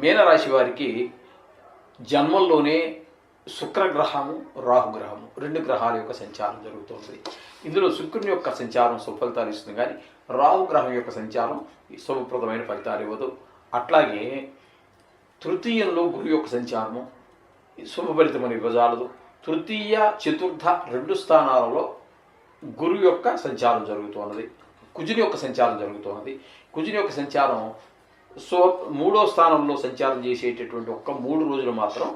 మీనరాశి వారికి జన్మంలోనే శుక్రగ్రహము రాహుగ్రహము రెండు గ్రహాల యొక్క సంచారం జరుగుతుంది. ఇందులో శుక్రుని యొక్క సంచారం శుభఫలితాలు ఇస్తుంది, కానీ రాహుగ్రహం యొక్క సంచారం శుభప్రదమైన ఫలితాలు ఇవ్వదు. అట్లాగే తృతీయంలో గురు యొక్క సంచారము శుభఫలితమని ఇవ్వజాలదు. తృతీయ చతుర్థ రెండు స్థానాలలో గురు యొక్క సంచారం జరుగుతున్నది, కుజుని యొక్క సంచారం జరుగుతున్నది. కుజుని యొక్క సంచారం మూడో స్థానంలో సంచారం చేసేటటువంటి ఒక్క 3 రోజులు మాత్రం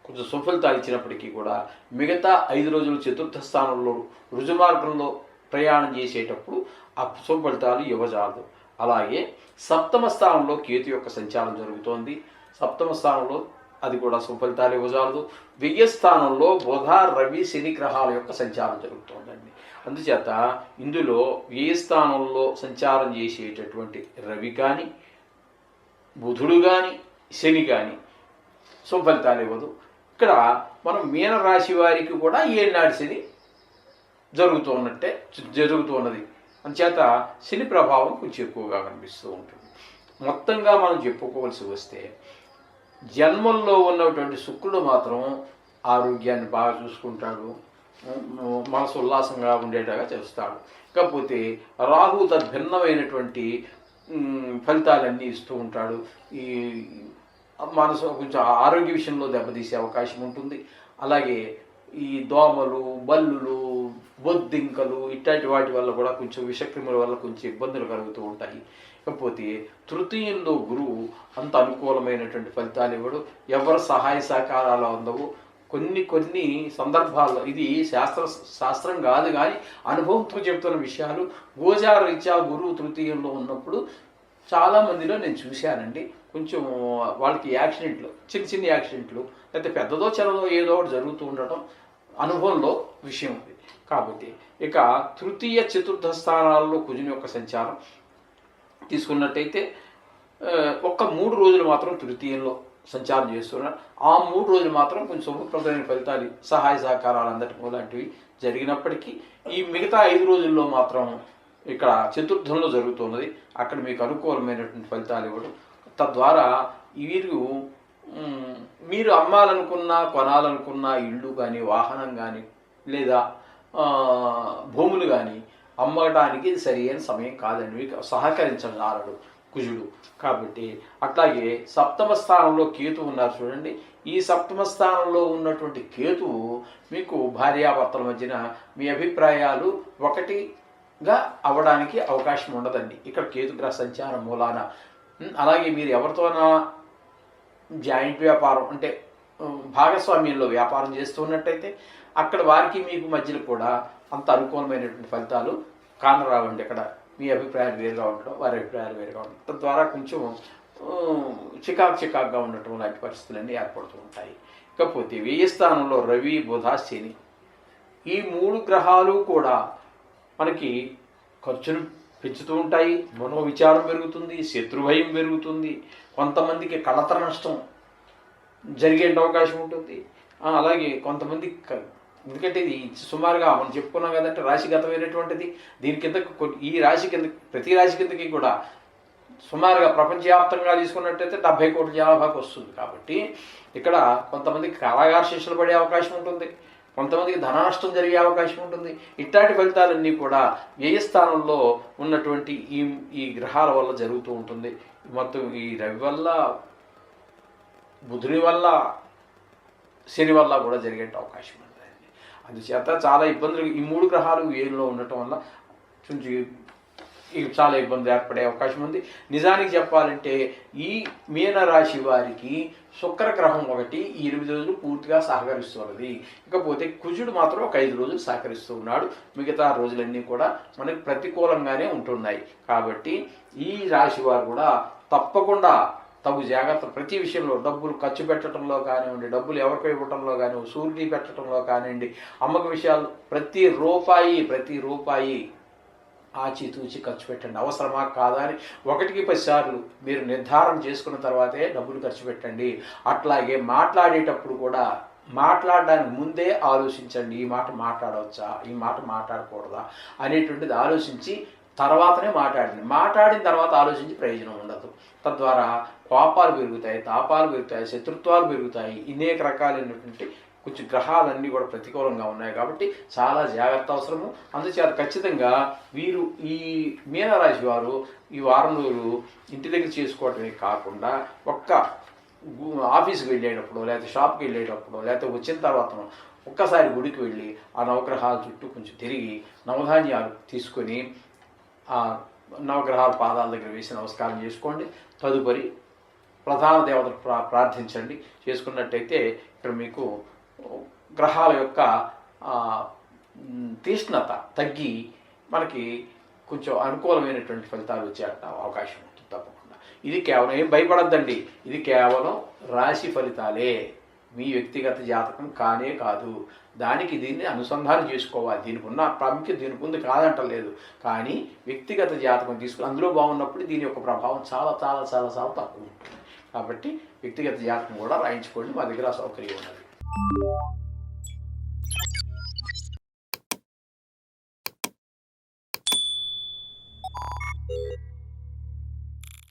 కొంచెం సుఫలితాలు ఇచ్చినప్పటికీ కూడా మిగతా 5 రోజులు చతుర్థ స్థానంలో రుజుమార్గంలో ప్రయాణం చేసేటప్పుడు ఆ సుఫలితాలు ఇవ్వజాలదు. అలాగే సప్తమ స్థానంలో కేతు యొక్క సంచారం జరుగుతోంది. సప్తమ స్థానంలో అది కూడా సుఫలితాలు ఇవ్వజాలదు. వ్యయ స్థానంలో బుధ రవి శని గ్రహాల యొక్క సంచారం జరుగుతోందండి. అందుచేత ఇందులో వ్యయ స్థానంలో సంచారం చేసేటటువంటి రవి కానీ బుధుడు కానీ శని కానీ సుఫలితాలు ఇవ్వదు. ఇక్కడ మనం మీనరాశి వారికి కూడా ఏనాడు శని జరుగుతున్నది. అందుచేత శని ప్రభావం కొంచెం ఎక్కువగా కనిపిస్తూ ఉంటుంది. మొత్తంగా మనం చెప్పుకోవాల్సి వస్తే జన్మంలో ఉన్నటువంటి శుక్రుడు మాత్రం ఆరోగ్యాన్ని బాగా చూసుకుంటాడు, మనసు ఉల్లాసంగా ఉండేటగా చేస్తాడు. కాకపోతే రాహు తద్భిన్నమైనటువంటి ఫలితాలన్నీ ఇస్తూ ఉంటాడు. ఈ మనసు కొంచెం ఆరోగ్య విషయంలో దెబ్బతీసే అవకాశం ఉంటుంది. అలాగే ఈ దోమలు, బల్లులు, బొద్దింకలు ఇట్లాంటి వాటి వల్ల కూడా కొంచెం విషక్రిముల వల్ల కొంచెం ఇబ్బందులు కలుగుతూ ఉంటాయి. కాకపోతే తృతీయంలో గురువు అంత అనుకూలమైనటువంటి ఫలితాలు ఇవ్వడు. ఎవరు సహాయ సహకారాలు అందవు. కొన్ని సందర్భాల్లో ఇది శాస్త్రం కాదు, కానీ అనుభవంతో చెప్తున్న విషయాలు. గోచార రీత్యా గురువు తృతీయంలో ఉన్నప్పుడు చాలామందిలో నేను చూశానండి, కొంచెం వాళ్ళకి యాక్సిడెంట్లు, చిన్న యాక్సిడెంట్లు, లేకపోతే పెద్దదో చిన్నదో ఏదో ఒకటి జరుగుతూ ఉండటం అనుభవంలో విషయం ఉంది. కాబట్టి ఇక తృతీయ చతుర్థ స్థానాల్లో కుజుని యొక్క సంచారం తీసుకున్నట్టయితే ఒక్క 3 రోజులు మాత్రం తృతీయంలో సంచారం చేస్తున్నారు. ఆ 3 రోజులు మాత్రం కొంచెం శుభప్రదమైన ఫలితాలు, సహాయ సహకారాలు అందటం లాంటివి జరిగినప్పటికీ ఈ మిగతా 5 రోజుల్లో మాత్రం ఇక్కడ చతుర్థంలో జరుగుతున్నది. అక్కడ మీకు అనుకూలమైనటువంటి ఫలితాలు ఇవ్వడం. తద్వారా మీరు అమ్మాలనుకున్న, కొనాలనుకున్న ఇల్లు కానీ, వాహనం కానీ, లేదా భూములు కానీ అమ్మడానికి ఇది సరైన సమయం కాదండి. మీకు సహకరించగలడు కుజుడు. కాబట్టి అట్లాగే సప్తమ స్థానంలో కేతు ఉన్నారు చూడండి. ఈ సప్తమ స్థానంలో ఉన్నటువంటి కేతువు మీకు భార్యాభర్తల మధ్యన మీ అభిప్రాయాలు ఒకటిగా అవ్వడానికి అవకాశం ఉండదండి ఇక్కడ కేతుగ్రహ సంచారం మూలాన. అలాగే మీరు ఎవరితోనా జాయింట్ వ్యాపారం అంటే భాగస్వామ్యంలో వ్యాపారం చేస్తున్నట్టయితే అక్కడ వారికి మీకు మధ్యలో కూడా అంత అనుకూలమైనటువంటి ఫలితాలు కానరావండి. అక్కడ మీ అభిప్రాయాలు వేరుగా ఉండడం, వారి అభిప్రాయాలు వేరుగా ఉండడం, తద్వారా కొంచెం చికాకుగా ఉండటం లాంటి పరిస్థితులన్నీ ఏర్పడుతూ ఉంటాయి. ఇకపోతే వ్యయ స్థానంలో రవి బుధ శని ఈ 3 గ్రహాలు కూడా మనకి ఖర్చును పెంచుతూ ఉంటాయి. మనోవిచారం పెరుగుతుంది, శత్రుభయం పెరుగుతుంది, కొంతమందికి కళతర నష్టం జరిగే అవకాశం ఉంటుంది. అలాగే కొంతమంది, ఎందుకంటే ఇది సుమారుగా మనం చెప్పుకున్నాం కదంటే రాశిగతమైనటువంటిది. దీని కింద ఈ రాశి కింద ప్రతి రాశి కిందకి కూడా సుమారుగా ప్రపంచవ్యాప్తంగా తీసుకున్నట్టయితే 70 కోట్ల జనాభాకు వస్తుంది. కాబట్టి ఇక్కడ కొంతమందికి కారాగార శిక్షలు పడే అవకాశం ఉంటుంది, కొంతమందికి ధన నష్టం జరిగే అవకాశం ఉంటుంది. ఇట్లాంటి ఫలితాలన్నీ కూడా వ్యయస్థానంలో ఉన్నటువంటి ఈ గ్రహాల వల్ల జరుగుతూ ఉంటుంది. మొత్తం ఈ రవి వల్ల, బుధుని వల్ల, శని వల్ల కూడా జరిగే అవకాశం ఉంటుంది. అందుచేత చాలా ఇబ్బందులు ఈ 3 గ్రహాలు వ్యయంలో ఉండటం వల్ల చాలా ఇబ్బంది ఏర్పడే అవకాశం ఉంది. నిజానికి చెప్పాలంటే ఈ మీనరాశి వారికి శుక్రగ్రహం ఒకటి 8 రోజులు పూర్తిగా సహకరిస్తున్నది. ఇకపోతే కుజుడు మాత్రం ఒక 5 రోజులు సహకరిస్తూ ఉన్నాడు. మిగతా రోజులన్నీ కూడా మనకి ప్రతికూలంగానే ఉంటున్నాయి. కాబట్టి ఈ రాశి వారు కూడా తప్పకుండా తగు జాగ్రత్త ప్రతి విషయంలో, డబ్బులు ఖర్చు పెట్టడంలో కానివ్వండి, డబ్బులు ఎవరికో ఇవ్వడంలో కానివ్వండి, సూరిటీ పెట్టడంలో కానివ్వండి, అమ్మక విషయాలు ప్రతి రూపాయి ఆచితూచి ఖర్చు పెట్టండి. అవసరమా కాదా అని 1కి 10 సార్లు మీరు నిర్ధారణ చేసుకున్న తర్వాతే డబ్బులు ఖర్చు పెట్టండి. అట్లాగే మాట్లాడేటప్పుడు కూడా మాట్లాడడానికి ముందే ఆలోచించండి. ఈ మాట మాట్లాడవచ్చా, ఈ మాట మాట్లాడకూడదా అనేటువంటిది ఆలోచించి తర్వాతనే మాట్లాడిన తర్వాత ఆలోచించి ప్రయోజనం ఉండదు. తద్వారా కోపాలు పెరుగుతాయి, తాపాలు పెరుగుతాయి, శత్రుత్వాలు పెరుగుతాయి. అనేక రకాలైనటువంటి కొంచెం గ్రహాలన్నీ కూడా ప్రతికూలంగా ఉన్నాయి కాబట్టి చాలా జాగ్రత్త అవసరము. అందుచేత ఖచ్చితంగా వీరు ఈ మీనరాశి వారు ఈ వారం రోజులు ఇంటి దగ్గర చేసుకోవటమే కాకుండా ఆఫీస్కి వెళ్ళేటప్పుడు, లేకపోతే షాప్కి వెళ్ళేటప్పుడు, లేకపోతే వచ్చిన తర్వాత ఒక్కసారి గుడికి వెళ్ళి ఆ నవగ్రహాల చుట్టూ కొంచెం తిరిగి నవధాన్యాలు తీసుకొని ఆ నవగ్రహాల పాదాల దగ్గర వేసి నమస్కారం చేసుకోండి. తదుపరి ప్రధాన దేవతను ప్రార్థించండి. చేసుకున్నట్టయితే ఇక్కడ మీకు గ్రహాల యొక్క తీష్ణత తగ్గి మనకి కొంచెం అనుకూలమైనటువంటి ఫలితాలు వచ్చే అవకాశం ఉంటుంది తప్పకుండా. ఇది కేవలం ఏం భయపడద్దండి, ఇది కేవలం రాశి ఫలితాలే, మీ వ్యక్తిగత జాతకం కానే కాదు. దానికి దీన్ని అనుసంధానం చేసుకోవాలి. దీనికి ఉన్న ప్రాముఖ్యత దీనికి ఉంది కాదంటలేదు, కానీ వ్యక్తిగత జాతకం తీసుకుని అందులో బాగున్నప్పుడు దీని యొక్క ప్రభావం చాలా చాలా చాలా చాలా తక్కువ ఉంటుంది. కాబట్టి వ్యక్తిగత జాతకం కూడా రాయించుకోండి, మా దగ్గర సౌకర్యం ఉన్నది.